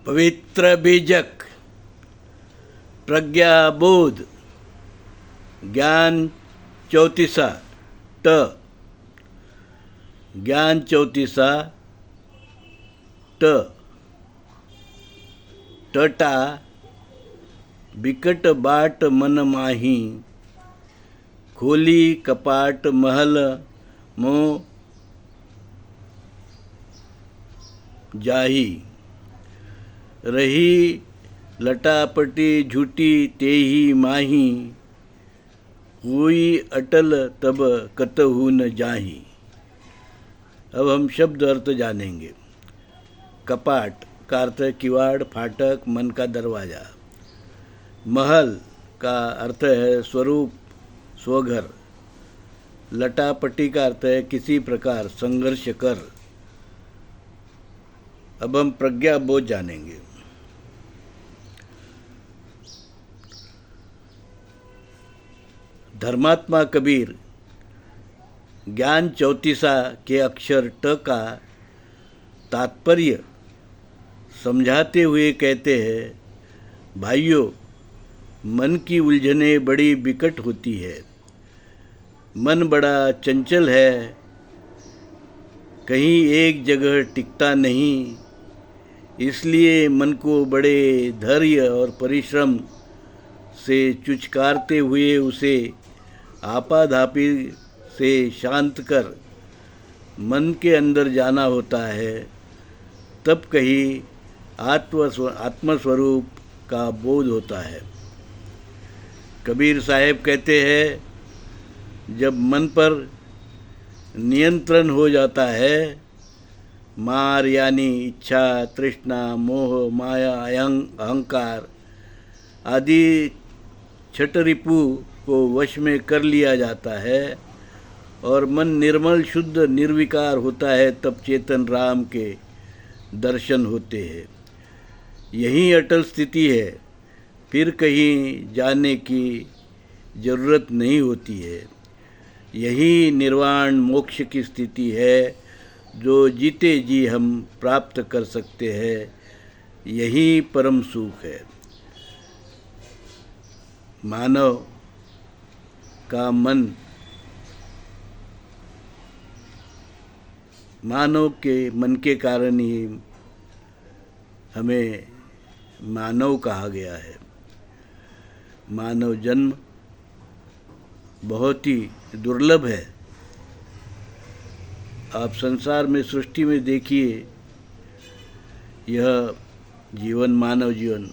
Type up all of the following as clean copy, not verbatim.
पवित्र बीजक, प्रज्ञाबोध, ज्ञान चौतीसा ट, ज्ञान चौतीसा ट, टटा बिकट बाट मन माही, खोली कपाट महल मों जाही, रही लटापटी झूठी तेही माही, कोई अटल तब कतहु न जाही। अब हम शब्द अर्थ जानेंगे। कपाट का अर्थ है किवाड़, फाटक, मन का दरवाजा। महल का अर्थ है स्वरूप, स्वघर। लटापटी का अर्थ है किसी प्रकार संघर्ष कर। अब हम प्रज्ञाबोध जानेंगे। धर्मात्मा कबीर ज्ञान चौतीसा के अक्षर ट का तात्पर्य समझाते हुए कहते हैं, भाइयों, मन की उलझनें बड़ी विकट होती है। मन बड़ा चंचल है, कहीं एक जगह टिकता नहीं। इसलिए मन को बड़े धैर्य और परिश्रम से चुचकारते हुए उसे आपाधापी से शांत कर मन के अंदर जाना होता है। तब कहीं आत्मस्वरूप का बोध होता है। कबीर साहब कहते हैं, जब मन पर नियंत्रण हो जाता है, मार यानी इच्छा, तृष्णा, मोह, माया, अहंकार आदि छठरिपु को वश में कर लिया जाता है और मन निर्मल शुद्ध निर्विकार होता है, तब चेतन राम के दर्शन होते हैं। यही अटल स्थिति है, फिर कहीं जाने की जरूरत नहीं होती है। यही निर्वाण मोक्ष की स्थिति है जो जीते जी हम प्राप्त कर सकते हैं। यही परम सुख है। मानव का मन मानव के मन के कारण ही हमें मानव कहा गया है। मानव जन्म बहुत ही दुर्लभ है। आप संसार में, सृष्टि में देखिए, यह जीवन, मानव जीवन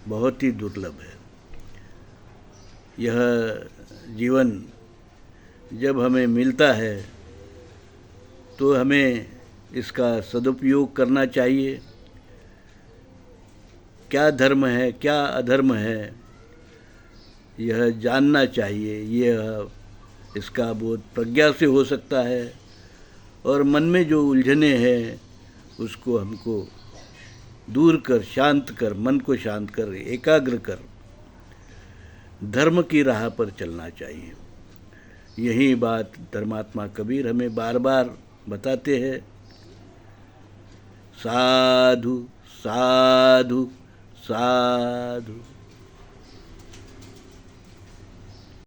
बहुत ही दुर्लभ है। यह जीवन जब हमें मिलता है तो हमें इसका सदुपयोग करना चाहिए। क्या धर्म है, क्या अधर्म है, यह जानना चाहिए। यह इसका बोध प्रज्ञा से हो सकता है और मन में जो उलझने हैं उसको हमको दूर कर, शांत कर, मन को शांत कर, एकाग्र कर धर्म की राह पर चलना चाहिए। यही बात धर्मात्मा कबीर हमें बार बार बताते हैं। साधु साधु साधु।